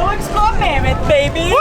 go explore Mammoth, baby! Woo!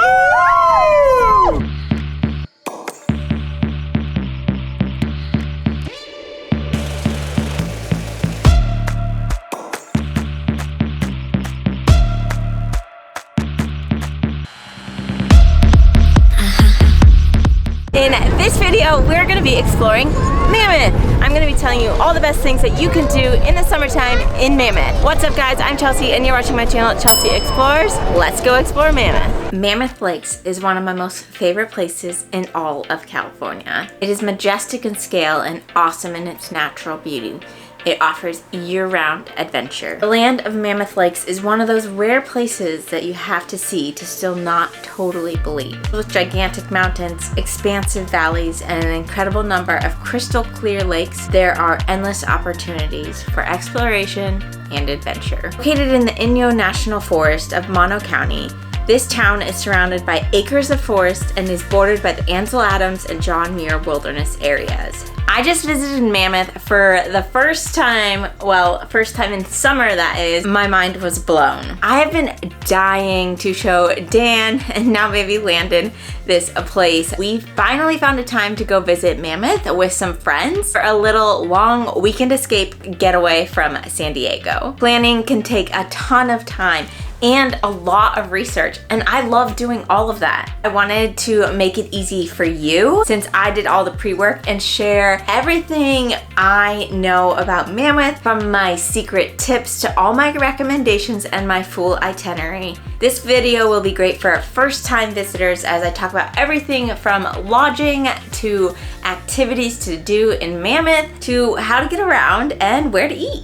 In this video, we're going to be exploring Mammoth. I'm going to be telling you all the best things that you can do in the summertime in Mammoth. What's up guys, I'm Chelsea and you're watching my channel, Chelsea Explores. Let's go explore Mammoth. Mammoth Lakes is one of my most favorite places in all of California. It is majestic in scale and awesome in its natural beauty. It offers year-round adventure. The land of Mammoth Lakes is one of those rare places that you have to see to still not totally believe. With gigantic mountains, expansive valleys, and an incredible number of crystal clear lakes, there are endless opportunities for exploration and adventure. Located in the Inyo National Forest of Mono County, this town is surrounded by acres of forest and is bordered by the Ansel Adams and John Muir wilderness areas. I just visited Mammoth for the first time, well, first time in summer that is. My mind was blown. I have been dying to show Dan and now baby Landon this place. We finally found a time to go visit Mammoth with some friends for a little long weekend escape getaway from San Diego. Planning can take a ton of time and a lot of research, and I love doing all of that. I wanted to make it easy for you since I did all the pre-work and share everything I know about Mammoth, from my secret tips to all my recommendations and my full itinerary. This video will be great for first-time visitors as I talk about everything from lodging to activities to do in Mammoth to how to get around and where to eat.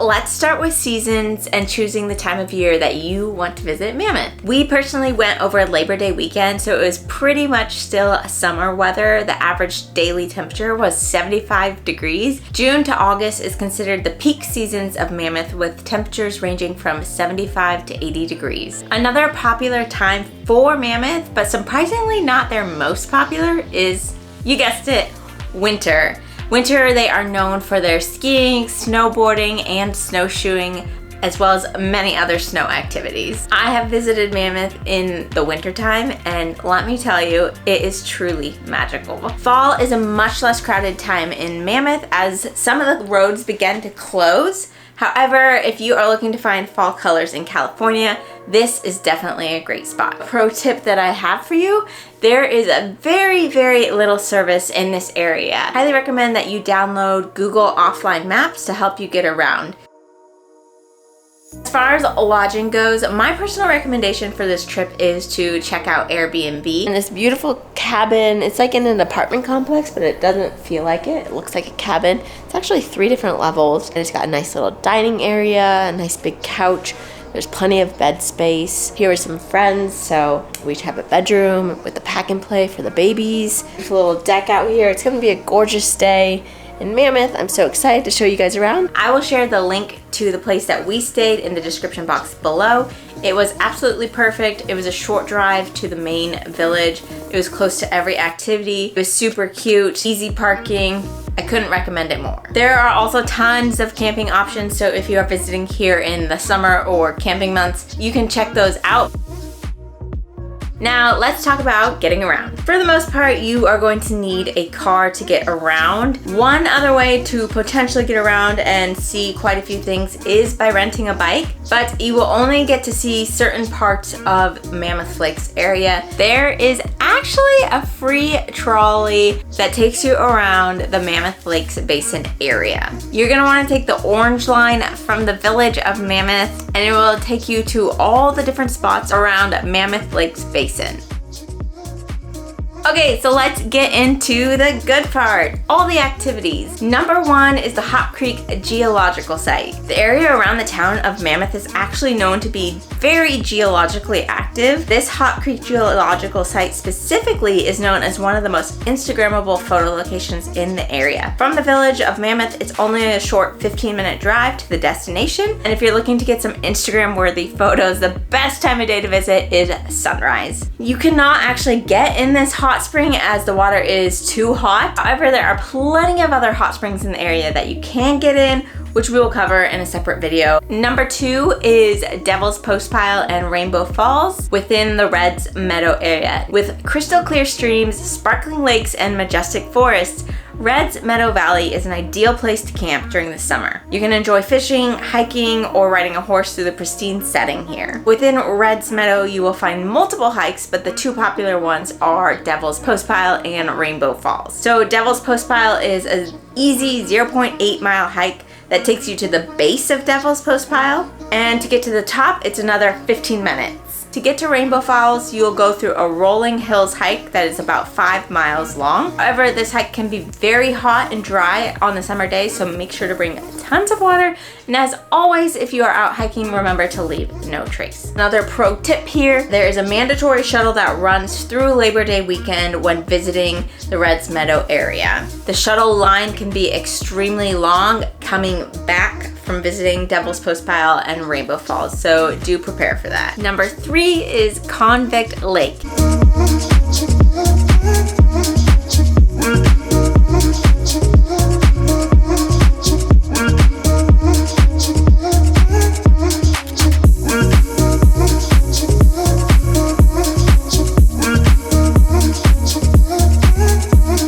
Let's start with seasons and choosing the time of year that you want to visit Mammoth. We personally went over Labor Day weekend, so it was pretty much still summer weather. The average daily temperature was 75 degrees. June to August is considered the peak seasons of Mammoth, with temperatures ranging from 75 to 80 degrees. Another popular time for Mammoth, but surprisingly not their most popular, is, you guessed it, winter. Winter, they are known for their skiing, snowboarding, and snowshoeing, as well as many other snow activities. I have visited Mammoth in the wintertime, and let me tell you, it is truly magical. Fall is a much less crowded time in Mammoth as some of the roads begin to close. However, if you are looking to find fall colors in California, this is definitely a great spot. Pro tip that I have for you, there is a very, very little service in this area. I highly recommend that you download Google offline maps to help you get around. As far as lodging goes, my personal recommendation for this trip is to check out Airbnb. And this beautiful cabin, it's like in an apartment complex, but it doesn't feel like it. It looks like a cabin. It's actually 3 different levels, and it's got a nice little dining area, a nice big couch. There's plenty of bed space. Here are some friends, so we each have a bedroom with the pack and play for the babies. There's a little deck out here. It's gonna be a gorgeous day in Mammoth. I'm so excited to show you guys around. I will share the link to the place that we stayed in the description box below. It was absolutely perfect. It was a short drive to the main village. It was close to every activity. It was super cute, easy parking. I couldn't recommend it more. There are also tons of camping options, so if you are visiting here in the summer or camping months, you can check those out. Now let's talk about getting around. For the most part, you are going to need a car to get around. One other way to potentially get around and see quite a few things is by renting a bike, but you will only get to see certain parts of Mammoth Lakes area. There is actually a free trolley that takes you around the Mammoth Lakes Basin area. You're gonna wanna take the orange line from the village of Mammoth, and it will take you to all the different spots around Mammoth Lakes Basin. Okay, so let's get into the good part, all the activities. Number 1 is the Hot Creek Geological Site. The area around the town of Mammoth is actually known to be very geologically active. This Hot Creek Geological Site specifically is known as one of the most Instagrammable photo locations in the area. From the village of Mammoth, it's only a short 15-minute drive to the destination. And if you're looking to get some Instagram-worthy photos, the best time of day to visit is sunrise. You cannot actually get in this hot spring as the water is too hot. However, there are plenty of other hot springs in the area that you can get in which we will cover in a separate video. Number 2 is Devil's Postpile and Rainbow Falls within the Reds Meadow area. With crystal clear streams, sparkling lakes, and majestic forests, Reds Meadow Valley is an ideal place to camp during the summer. You can enjoy fishing, hiking, or riding a horse through the pristine setting here. Within Reds Meadow, you will find multiple hikes, but the 2 popular ones are Devil's Postpile and Rainbow Falls. So Devil's Postpile is an easy 0.8 mile hike that takes you to the base of Devil's Postpile, and to get to the top, it's another 15 minutes. To get to Rainbow Falls, you'll go through a rolling hills hike that is about 5 miles long. However, this hike can be very hot and dry on the summer days, so make sure to bring tons of water. And as always, if you are out hiking, remember to leave no trace. Another pro tip here, there is a mandatory shuttle that runs through Labor Day weekend when visiting the Reds Meadow area. The shuttle line can be extremely long coming back from visiting Devil's Postpile and Rainbow Falls, so do prepare for that. Number 3 is Convict Lake.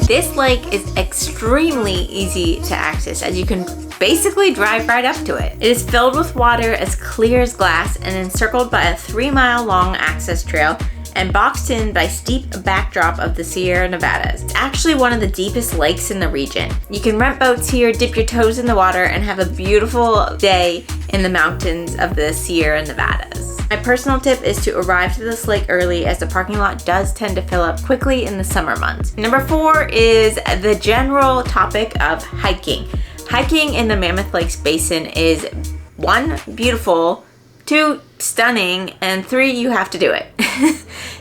This lake is extremely easy to access, as you can basically drive right up to it. It is filled with water as clear as glass and encircled by a 3-mile long access trail and boxed in by steep backdrop of the Sierra Nevadas. It's actually one of the deepest lakes in the region. You can rent boats here, dip your toes in the water, and have a beautiful day in the mountains of the Sierra Nevadas. My personal tip is to arrive to this lake early, as the parking lot does tend to fill up quickly in the summer months. Number 4 is the general topic of hiking. Hiking in the Mammoth Lakes Basin is 1, beautiful, 2, stunning, and 3, you have to do it.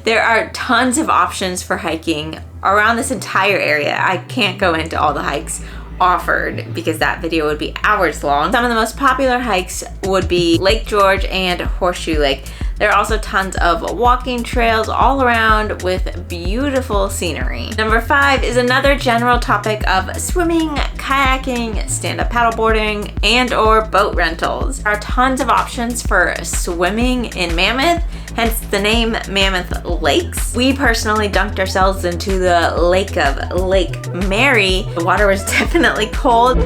There are tons of options for hiking around this entire area. I can't go into all the hikes offered because that video would be hours long. Some of the most popular hikes would be Lake George and Horseshoe Lake. There are also tons of walking trails all around with beautiful scenery. Number 5 is another general topic of swimming, kayaking, stand-up paddleboarding, and or boat rentals. There are tons of options for swimming in Mammoth, hence the name Mammoth Lakes. We personally dunked ourselves into the lake of Lake Mary. The water was definitely cold.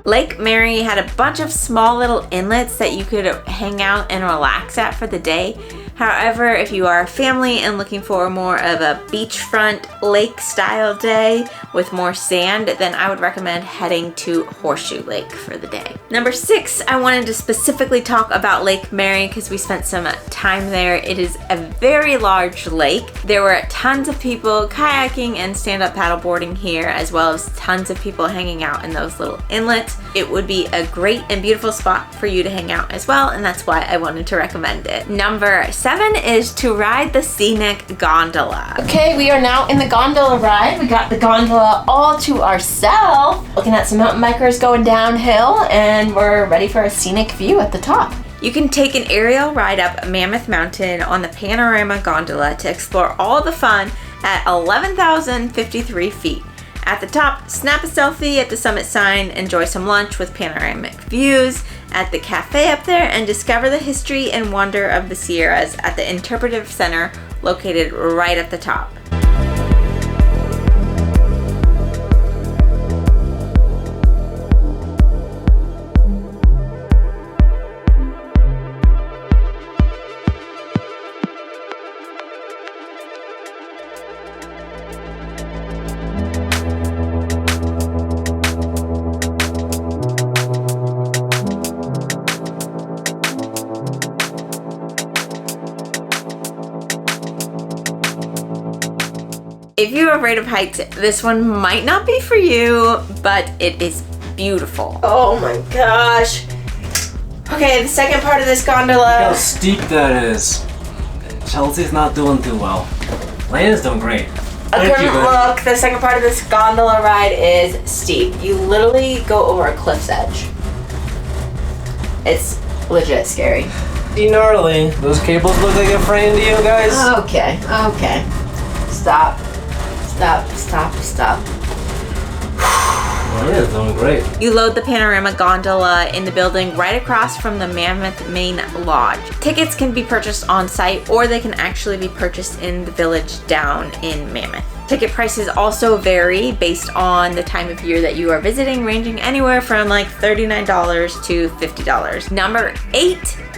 Lake Mary had a bunch of small little inlets that you could hang out and relax at for the day. However, if you are a family and looking for more of a beachfront lake style day with more sand, then I would recommend heading to Horseshoe Lake for the day. Number 6, I wanted to specifically talk about Lake Mary because we spent some time there. It is a very large lake. There were tons of people kayaking and stand-up paddleboarding here, as well as tons of people hanging out in those little inlets. It would be a great and beautiful spot for you to hang out as well, and that's why I wanted to recommend it. Number 7 is to ride the scenic gondola. Okay, we are now in the gondola ride. We got the gondola all to ourselves, looking at some mountain bikers going downhill, and we're ready for a scenic view at the top. You can take an aerial ride up Mammoth Mountain on the Panorama gondola to explore all the fun at 11,053 feet. At the top, snap a selfie at the summit sign, enjoy some lunch with panoramic views at the cafe up there, and discover the history and wonder of the Sierras at the interpretive center located right at the top. If you're afraid of heights, this one might not be for you, but it is beautiful. Oh my gosh. Okay, the second part of this gondola. Look how steep that is. Chelsea's not doing too well. Lena's doing great. A current look, the second part of this gondola ride is steep. You literally go over a cliff's edge. It's legit scary. Be gnarly. Those cables look like a friend to you guys. Okay. Stop. Yeah, it's doing great. You load the Panorama gondola in the building right across from the Mammoth main lodge. Tickets can be purchased on site or they can actually be purchased in the village down in Mammoth. Ticket prices also vary based on the time of year that you are visiting, ranging anywhere from like $39 to $50. Number 8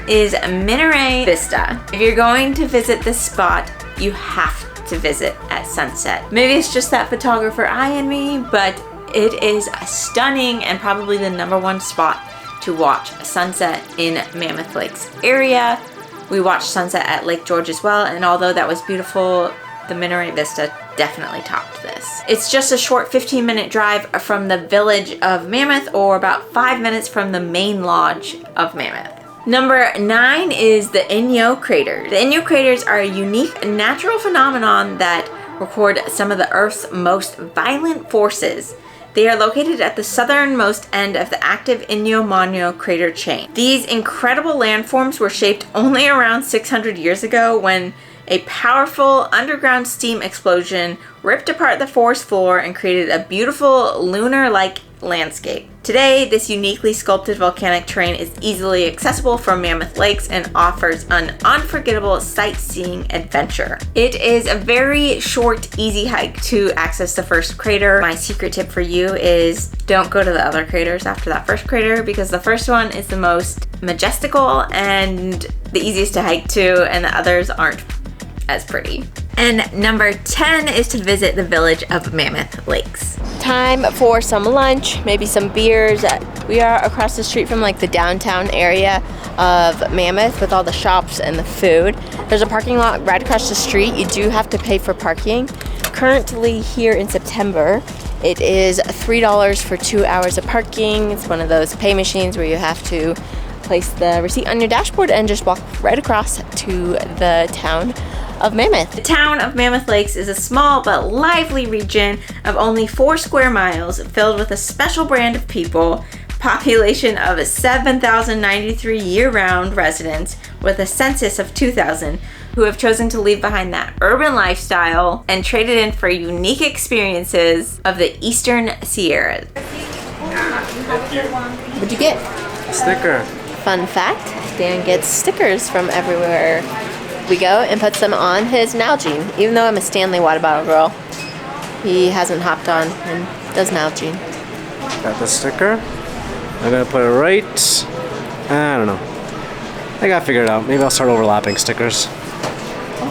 is Minaret Vista. If you're going to visit this spot, you have to visit at sunset. Maybe it's just that photographer eye in me, but it is stunning and probably the #1 spot to watch sunset in Mammoth Lakes area. We watched sunset at Lake George as well, and although that was beautiful, the Minaret Vista definitely topped this. It's just a short 15-minute drive from the village of Mammoth, or about 5 minutes from the main lodge of Mammoth. Number 9 is the Inyo craters. The Inyo craters are a unique natural phenomenon that record some of the Earth's most violent forces. They are located at the southernmost end of the active Inyo crater chain. These incredible landforms were shaped only around 600 years ago when a powerful underground steam explosion ripped apart the forest floor and created a beautiful lunar-like landscape. Today, this uniquely sculpted volcanic terrain is easily accessible from Mammoth Lakes and offers an unforgettable sightseeing adventure. It is a very short, easy hike to access the first crater. My secret tip for you is don't go to the other craters after that first crater, because the first one is the most majestical and the easiest to hike to, and the others aren't as pretty. And number 10 is to visit the village of Mammoth Lakes. Time for some lunch, maybe some beers. We are across the street from like the downtown area of Mammoth with all the shops and the food. There's a parking lot right across the street. You do have to pay for parking. Currently here in September, it is $3 for 2 hours of parking. It's one of those pay machines where you have to place the receipt on your dashboard and just walk right across to the town of Mammoth. The town of Mammoth Lakes is a small but lively region of only 4 square miles filled with a special brand of people, population of 7,093 year-round residents with a census of 2,000 who have chosen to leave behind that urban lifestyle and traded in for unique experiences of the Eastern Sierras. What'd you get? A sticker. Fun fact, Dan gets stickers from everywhere we go and puts them on his Nalgene. Even though I'm a Stanley water bottle girl, he hasn't hopped on and does Nalgene. Got the sticker. I'm gonna put it right. I don't know. I gotta figure it out. Maybe I'll start overlapping stickers.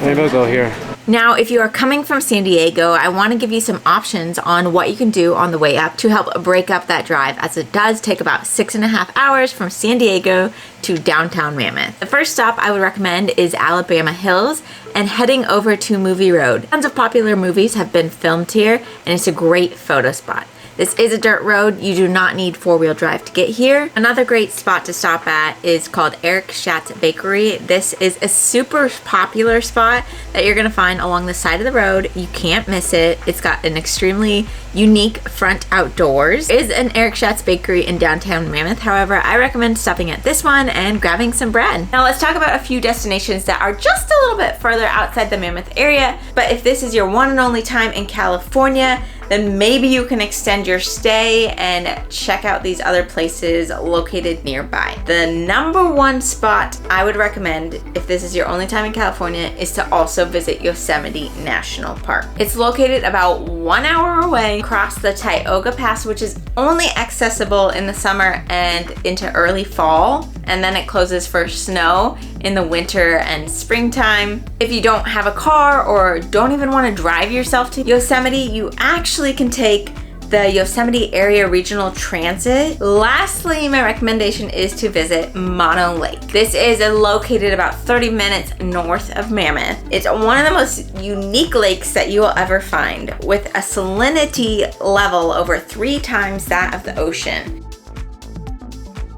Maybe I'll go here. Now, if you are coming from San Diego, I want to give you some options on what you can do on the way up to help break up that drive, as it does take about 6.5 hours from San Diego to downtown Mammoth. The first stop I would recommend is Alabama Hills and heading over to Movie Road. Tons of popular movies have been filmed here, and it's a great photo spot. This is a dirt road. You do not need 4-wheel drive to get here. Another great spot to stop at is called Eric Schatz Bakery. This is a super popular spot that you're gonna find along the side of the road. You can't miss it. It's got an extremely unique front outdoors. There is an Eric Schatz Bakery in downtown Mammoth. However, I recommend stopping at this one and grabbing some bread. Now let's talk about a few destinations that are just a little bit further outside the Mammoth area. But if this is your one and only time in California, then maybe you can extend your stay and check out these other places located nearby. The #1 spot I would recommend if this is your only time in California is to also visit Yosemite National Park. It's located about 1 hour away across the Tioga Pass, which is only accessible in the summer and into early fall, and then it closes for snow in the winter and springtime. If you don't have a car or don't even want to drive yourself to Yosemite, you actually can take the Yosemite Area Regional Transit. Lastly, my recommendation is to visit Mammoth Lake. This is located about 30 minutes north of Mammoth. It's one of the most unique lakes that you will ever find, with a salinity level over 3 times that of the ocean.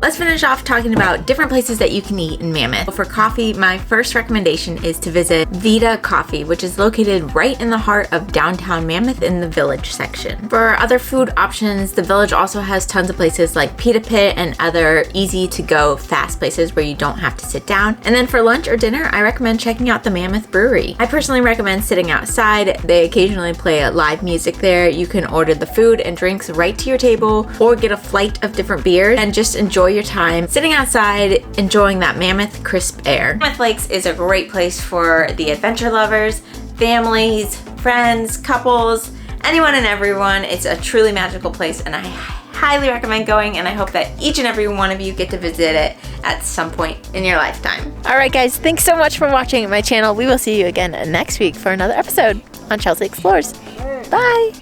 Let's finish off talking about different places that you can eat in Mammoth. For coffee, my first recommendation is to visit Vista Coffee, which is located right in the heart of downtown Mammoth in the village section. For other food options, the village also has tons of places like Pita Pit and other easy to go fast places where you don't have to sit down. And then for lunch or dinner, I recommend checking out the Mammoth Brewery. I personally recommend sitting outside. They occasionally play live music there. You can order the food and drinks right to your table or get a flight of different beers and just enjoy your time sitting outside enjoying that Mammoth crisp air. Mammoth Lakes is a great place for the adventure lovers, families, friends, couples, anyone and everyone. It's a truly magical place and I highly recommend going, and I hope that each and every one of you get to visit it at some point in your lifetime. All right, guys, thanks so much for watching my channel. We will see you again next week for another episode on Chelsey Explores. Bye.